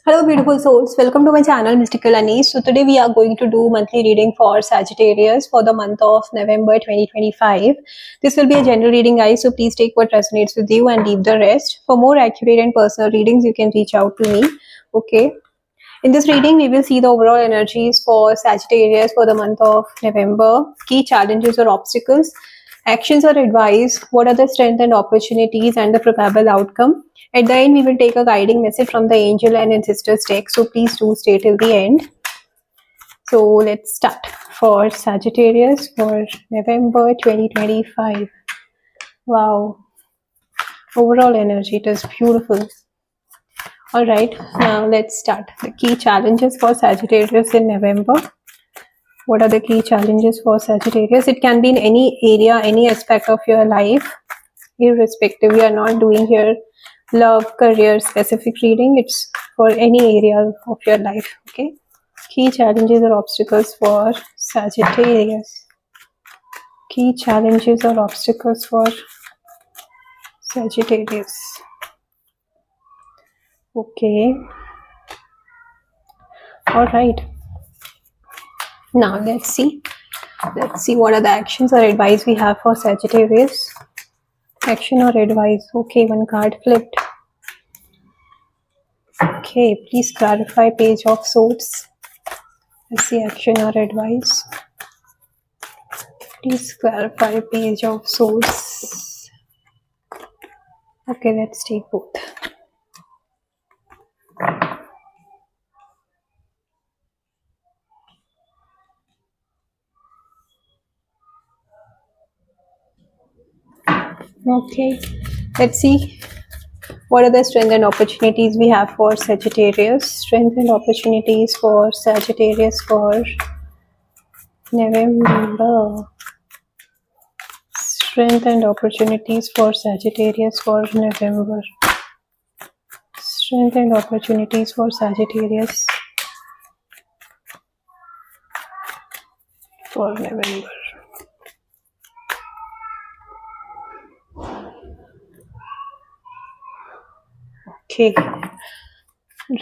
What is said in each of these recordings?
Hello beautiful souls, welcome to my channel Mystical Anis. So today we are going to do monthly reading for Sagittarius for the month of November 2025. This will be a general reading guys, so please take what resonates with you and leave the rest. For more accurate and personal readings you can reach out to me. Okay. In this reading we will see the overall energies for Sagittarius for the month of November, key challenges or obstacles, actions or advice, what are the strengths and opportunities and the probable outcome. At the end, we will take a guiding message from the angel and ancestors deck. So please do stay till the end. So let's start for Sagittarius for November 2025. Wow. Overall energy, it is beautiful. Alright, now let's start. The key challenges for Sagittarius in November. What are the key challenges for Sagittarius? It can be in any area, any aspect of your life. Irrespective, we are not doing here love, career specific reading. It's for any area of your life. Okay. Key challenges or obstacles for Sagittarius. Key challenges or obstacles for Sagittarius. Okay. All right. Now let's see. Let's see what are the actions or advice we have for Sagittarius. Action or advice. Okay, one card flipped. Okay, please clarify Page of Swords. Let's see action or advice. Please clarify Page of Swords. Okay, let's take both. Okay, let's see what are the strengths and opportunities we have for Sagittarius. Strengths and opportunities for Sagittarius for November. Strength and opportunities for Sagittarius for November. Strength and opportunities for Sagittarius for November. Okay,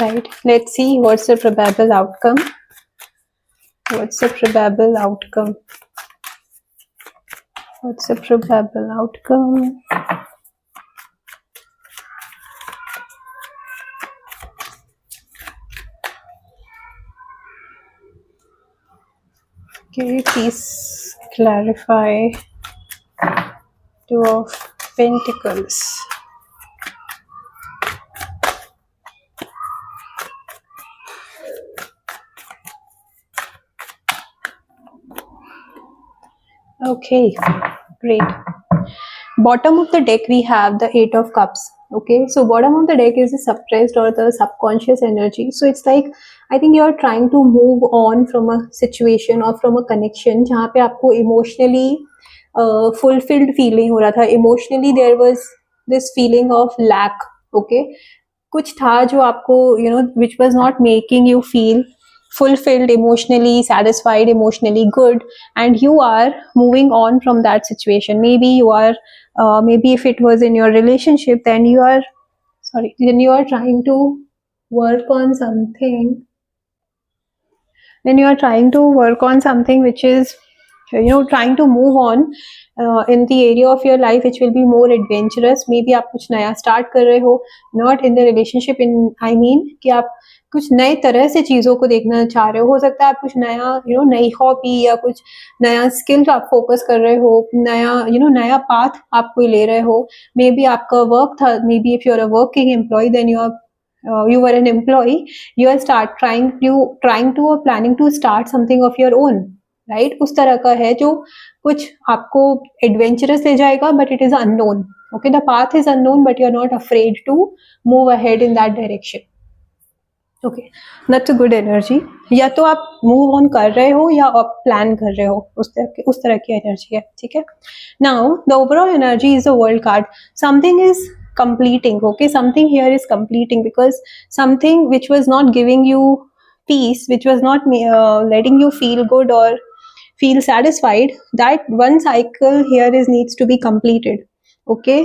right. Let's see what's the probable outcome. What's the probable outcome? What's the probable outcome? Okay, please clarify. Two of Pentacles. Okay, great. Bottom of the deck we have the Eight of Cups. Okay, so bottom of the deck is the suppressed or the subconscious energy. So it's like I think you're trying to move on from a situation or from a connection जहाँ पे आपको emotionally fulfilled feeling हो रहा था. Emotionally there was this feeling of lack. Okay, कुछ था जो आपको which was not making you feel fulfilled emotionally, satisfied, emotionally good, and you are moving on from that situation. Maybe you are maybe if it was in your relationship, then you are trying to work on something. Then you are trying to work on something which is trying to move on in the area of your life which will be more adventurous. Maybe आप कुछ नया start कर रहे हो, not in the relationship, I mean कि आप कुछ नए तरह से चीज़ों को देखना चाह रहे हो सकता है आप कुछ नया नई हॉबी या कुछ नया स्किल आप फोकस कर रहे हो, नया नया पाथ आप कोई ले रहे हो. मे बी आपका वर्क था, maybe if you are a working employ then you were an employee, you are trying to or planning to start something of your own, right? उस तरह का है जो कुछ आपको adventurous ले जाएगा, but it is unknown. Okay, the path is unknown, but you are not afraid to move ahead in that direction. Okay, that's a good energy. या तो आप move on कर रहे हो या आप plan कर रहे हो, उस तरह की energy है. ठीक है. Now the overall energy is a world card. Something is completing. Okay, something here is completing because something which was not giving you peace, which was not letting you feel good or feel satisfied, that one cycle here is needs to be completed. Okay,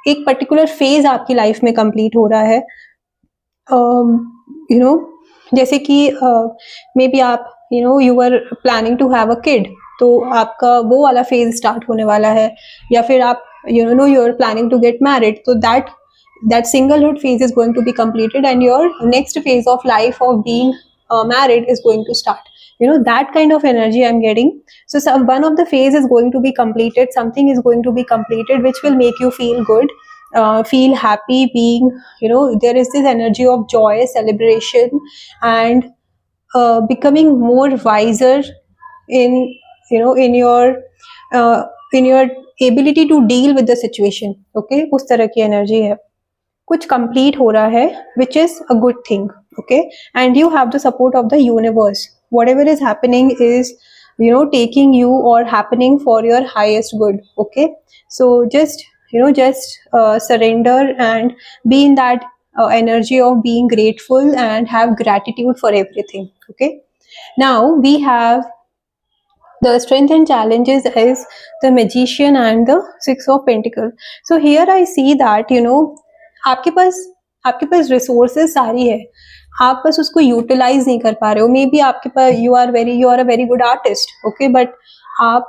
एक particular phase आपकी life में complete हो रहा है. You know जैसे कि maybe आप you are planning to have a kid, तो आपका वो वाला फेज स्टार्ट होने वाला है, या फिर आप you are planning to get married, तो that singlehood phase is going to be completed and your next phase of life of being married is going to start. That kind of energy I'm getting. So one of the phase is going to be completed, something is going to be completed which will make you feel good, feel happy, being, there is this energy of joy, celebration, and becoming more wiser in, in your uh, in your ability to deal with the situation. Okay, उस तरह की energy है, कुछ complete हो रहा है, which is a good thing. Okay, and you have the support of the universe. Whatever is happening is, taking you or happening for your highest good. Okay, so just surrender and be in that energy of being grateful and have gratitude for everything. Okay, now we have the strength and challenges is the magician and the six of pentacles. So here I see that आपके पास resources सारी है, आप बस उसको utilise नहीं कर पा रहे हो. मे बी आपके पास you are a very good artist. Okay, but आप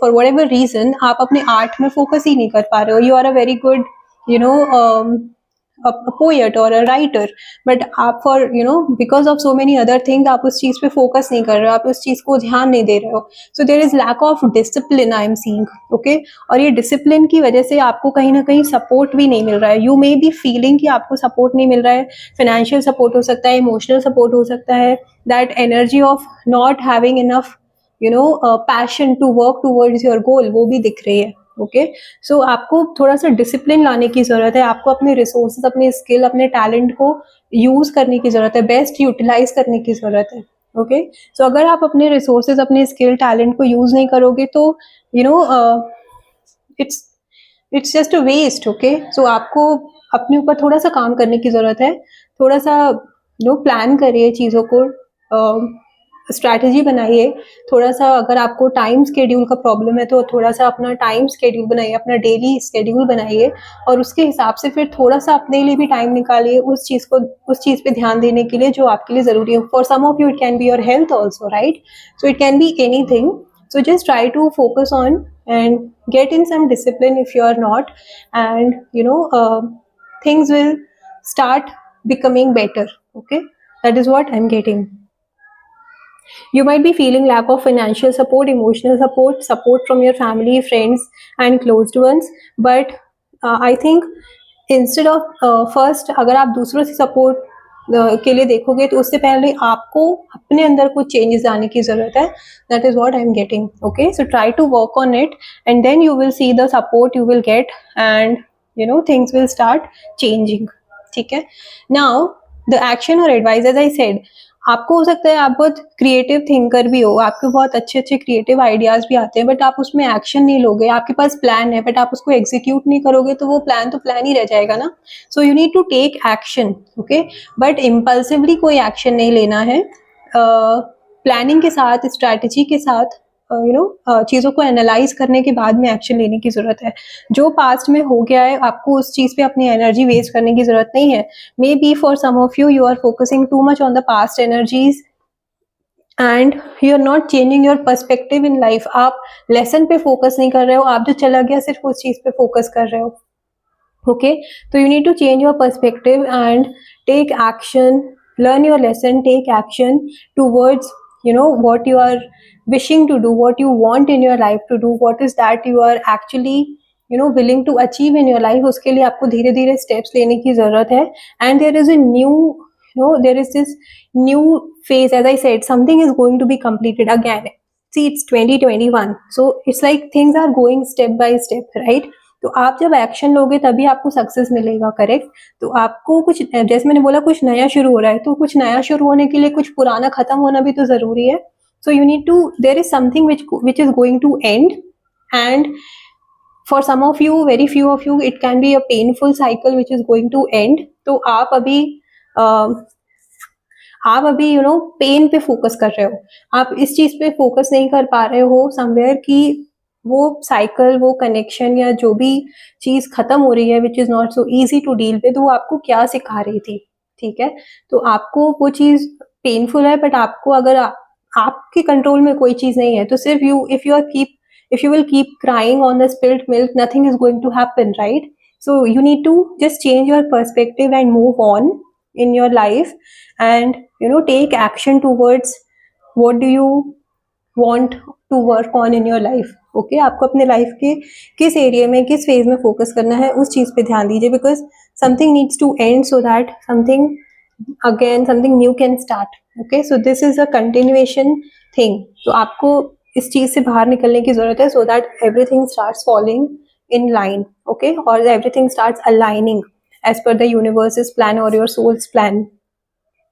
फॉर वट एवर रीजन आप अपने आर्ट में फोकस ही नहीं कर पा रहे हो. You are a very good a poet or a writer, but आप for because of so many other things आप उस चीज पे फोकस नहीं कर रहे हो, आप उस चीज को ध्यान नहीं दे रहे हो. So there is lack of discipline I am seeing. Okay, और ये डिसिप्लिन की वजह से आपको कहीं ना कहीं सपोर्ट भी नहीं मिल रहा है. यू मे बी फीलिंग कि आपको सपोर्ट नहीं मिल रहा है. फाइनेंशियल सपोर्ट हो सकता है, इमोशनल सपोर्ट हो सकता है. That energy of not having enough passion to work towards your goal, वो भी दिख रही है. ओके, सो आपको थोड़ा सा डिसिप्लिन लाने की जरूरत है. आपको अपने रिसोर्सेज, अपने स्किल, अपने टैलेंट को यूज करने की जरूरत है, बेस्ट यूटिलाइज करने की जरूरत है. ओके, सो अगर आप अपने रिसोर्सेज, अपने स्किल, टैलेंट को यूज नहीं करोगे तो it's just a waste. Okay, so आपको अपने ऊपर थोड़ा सा काम करने की जरूरत है. थोड़ा सा प्लान करिए चीजों को, स्ट्रैटेजी बनाइए. थोड़ा सा अगर आपको टाइम स्केड्यूल का प्रॉब्लम है तो थोड़ा सा अपना टाइम स्केड्यूल बनाइए, अपना डेली स्केड्यूल बनाइए, और उसके हिसाब से फिर थोड़ा सा अपने लिए भी टाइम निकालिए उस चीज पे ध्यान देने के लिए जो आपके लिए जरूरी है. For some of you it can be your health also, right? So it can be anything. So just try to focus on and get in some discipline if you are not, and things will start becoming better. Okay, that is what I'm getting. You might be feeling lack of financial support, emotional support from your family, friends, and closed ones. But I think instead of first, अगर आप दूसरों से support के लिए देखोगे तो उससे पहले आपको अपने अंदर कुछ चेंजेस लाने की जरूरत है. That is what I am getting. Okay, so try to work on it and then you will see the support you will get and things will start changing. ठीक है, नाउ द एक्शन और advice, as I said, आपको हो सकता है आप बहुत creative thinker भी हो, आपके बहुत अच्छे अच्छे क्रिएटिव आइडियाज भी आते हैं, बट आप उसमें एक्शन नहीं लोगे. आपके पास प्लान है बट आप उसको एग्जीक्यूट नहीं करोगे तो वो प्लान तो प्लान ही रह जाएगा ना. So you need to take action. Okay, but impulsively कोई एक्शन नहीं लेना है. प्लानिंग के साथ, स्ट्रैटेजी के साथ, चीज़ों को एनालाइज करने के बाद में एक्शन लेने की जरूरत है. जो पास्ट में हो गया है आपको उस चीज पे अपनी एनर्जी वेस्ट करने की जरूरत नहीं है. Maybe for some of you are focusing too much on the past energies and you are not changing your perspective in life. आप लेसन पे फोकस नहीं कर रहे हो, आप जो चला गया सिर्फ उस चीज पे फोकस कर रहे हो. ओके, तो you need to change your perspective and take action, learn your lesson, take action towards what you are wishing to do, what you want in your life to do, what is that you are actually willing to achieve in your life. उसके लिए आपको धीरे धीरे steps लेने की जरूरत है. and there is a new there is this new phase, as I said, something is going to be completed again. See, it's 2021, so it's like things are going step by step, right? तो आप जब action लोगे तभी आपको success मिलेगा. Correct? तो आपको कुछ, जैसे मैंने बोला, कुछ नया शुरू हो रहा है, तो कुछ नया शुरू होने के लिए कुछ पुराना खत्म होना भी तो जरूरी है. So you need to, there is something which is going to end, and for some of you, very few of you, it can be a painful cycle which is going to end. तो आप अभी pen पे focus कर रहे हो, आप इस चीज पे फोकस नहीं कर पा रहे हो समवेयर कि वो साइकिल, वो कनेक्शन या जो भी चीज खत्म हो रही है which is not so easy to deal with, वो आपको क्या सिखा रही थी. ठीक है, तो आपको वो चीज पेनफुल है, बट आपको अगर आपके कंट्रोल में कोई चीज नहीं है, तो सिर्फ if you will keep crying on the spilt milk, nothing is going to happen, right? So you need to just change your perspective and move on in your life, and take action towards what do you want to work on in your life. Okay, आपको अपने life के किस area में, किस phase में focus करना है, उस चीज पे ध्यान दीजिए, because something needs to end so that something new can start. Okay, so this is a continuation thing. तो आपको इस चीज से बाहर निकलने की जरूरत है, so that everything starts following in line. Okay, और everything starts aligning as per the universe's plan और योर सोल्स प्लान.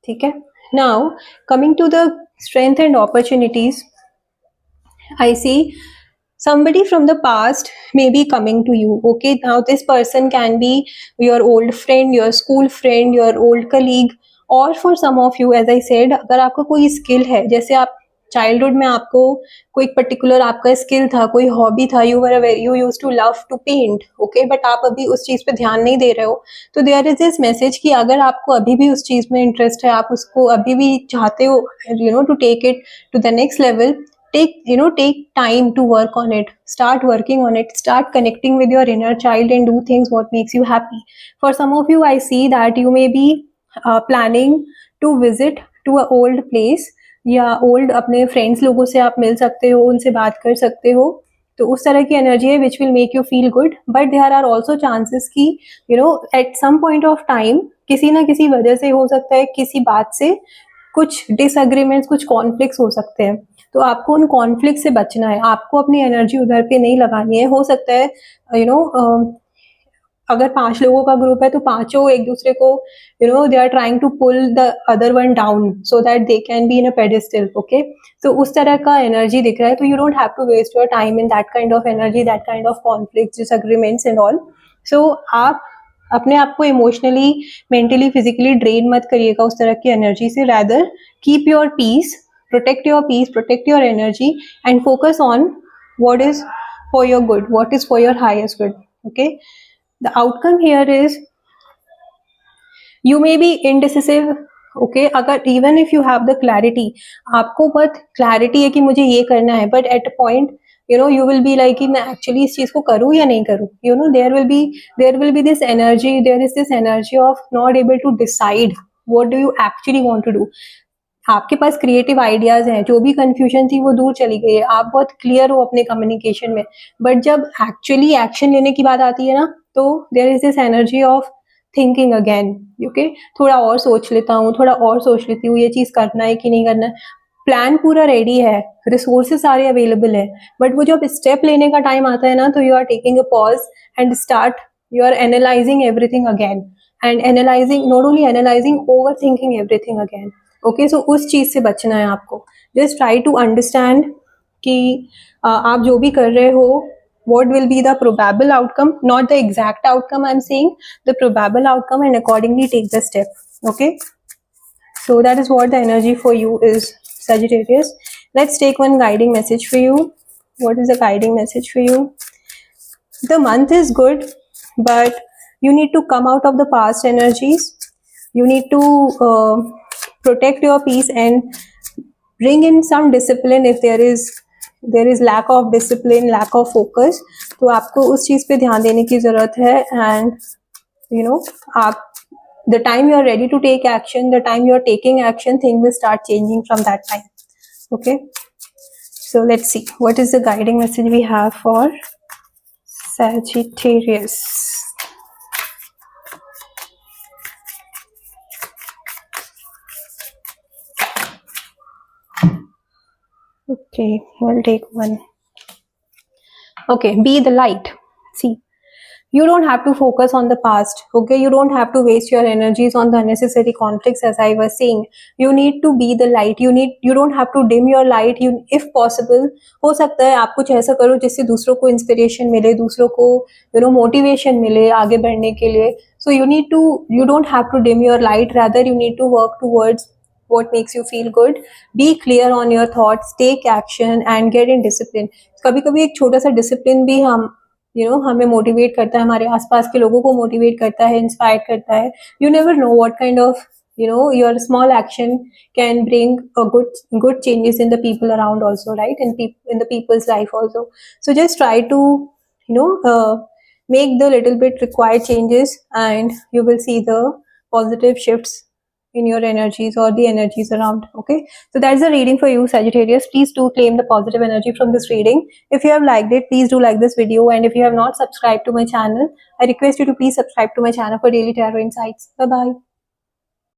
ठीक है, now coming to the strength and opportunities, I see somebody from the past may be coming to you. Okay, now this person can be your old friend, your school friend, your old colleague, or for some of you, as I said, अगर आपका कोई skill है, जैसे आप childhood में आपको कोई particular आपका स्किल था, कोई हॉबी था, you used to love to paint, okay, but आप अभी उस चीज पे ध्यान नहीं दे रहे हो, तो देयर इज दिस मैसेज कि अगर आपको अभी भी उस चीज में इंटरेस्ट है, आप उसको अभी भी चाहते हो to take it to the next level, take time to work on it, start working on it, start connecting with your inner child and do things what makes you happy. For some of you, I see that you may be planning to visit to a old place, या old अपने friends लोगों से आप मिल सकते हो, उनसे बात कर सकते हो, तो उस तरह की एनर्जी है which will make you feel good. But there are also chances कि at some point of time किसी ना किसी वजह से, हो सकता है किसी बात से कुछ डिसएग्रीमेंट्स, कुछ कॉन्फ्लिक्ट्स हो सकते हैं, तो आपको उन कॉन्फ्लिक्ट से बचना है, आपको अपनी एनर्जी उधर पे नहीं लगानी है. हो सकता है अगर 5 लोगों का ग्रुप है, तो पांचों एक दूसरे को they are trying to pull the other one down so that they can be in a pedestal. Okay, तो उस तरह का एनर्जी दिख रहा है, तो you don't have to waste your time in that kind of energy, that kind of conflict, disagreements and all. So आप अपने आप को इमोशनली, मेंटली, फिजिकली ड्रेन मत करिएगा उस तरह की एनर्जी से. Rather keep your peace, protect your peace, protect your energy, and focus on what is for your good, what is for your highest good. Okay, the outcome here is you may be indecisive. Okay, अगर even if you have the clarity, आपको बहुत clarity है कि मुझे ये करना है, but at a point you will be like कि मैं actually इस चीज को करूँ या नहीं करूँ. there will be this energy, there is this energy of not able to decide what do you actually want to do. आपके पास क्रिएटिव आइडियाज हैं, जो भी कंफ्यूजन थी वो दूर चली गई है, आप बहुत क्लियर हो अपने कम्युनिकेशन में, बट जब एक्चुअली एक्शन लेने की बात आती है ना, तो there is this energy of thinking again. Okay, थोड़ा और सोच लेता हूँ, थोड़ा और सोच लेती हूँ, ये चीज करना है कि नहीं करना है. प्लान पूरा रेडी है, रिसोर्सेज सारे अवेलेबल है, बट वो जब स्टेप लेने का टाइम आता है ना, तो you are taking a pause and you are analysing everything again, and analysing, not only analysing, over thinking everything again. Okay, so उस चीज से बचना है आपको. जस्ट ट्राई टू अंडरस्टैंड कि आप जो भी कर रहे हो, what will be the probable outcome, not the exact outcome, I'm saying the probable outcome, and accordingly take the step. Okay, so that is what the energy for you is, Sagittarius. Let's take one guiding message for you. What is the guiding message for you? The month is good, but you need to come out of the past energies. You need to protect your peace and bring in some discipline. If there is lack of discipline, lack of focus, तो आपको उस चीज पे ध्यान देने की जरूरत है. and आप the time you are ready to take action, the time you are taking action, things will start changing from that time. Okay, so let's see what is the guiding message we have for Sagittarius. Okay, we'll take one. Okay, be the light. See, you don't have to focus on the past. Okay, you don't have to waste your energies on the unnecessary conflicts, as I was saying. You need to be the light. You don't have to dim your light. If possible, हो सकता है आप कुछ ऐसा करो जिससे दूसरों को इंस्पिरेशन मिले, दूसरों को मोटिवेशन मिले आगे बढ़ने के लिए. So you don't have to dim your light. Rather, you need to work towards what makes you feel good. Be clear on your thoughts, take action and get in discipline. कभी कभी एक छोटा सा डिसिप्लिन भी हमें motivate करता है, हमारे आसपास के लोगों को मोटिवेट करता है, इंस्पायर करता है. You never know what kind of your small action can bring a good changes in the people around also, right? In the people's life also. So just try to make the little bit required changes, and you will see the positive shifts in your energies or the energies around. Okay, so that's the reading for you, Sagittarius. Please do claim the positive energy from this reading. If you have liked it, please do like this video, and if you have not subscribed to my channel, I request you to please subscribe to my channel for daily tarot insights. Bye bye.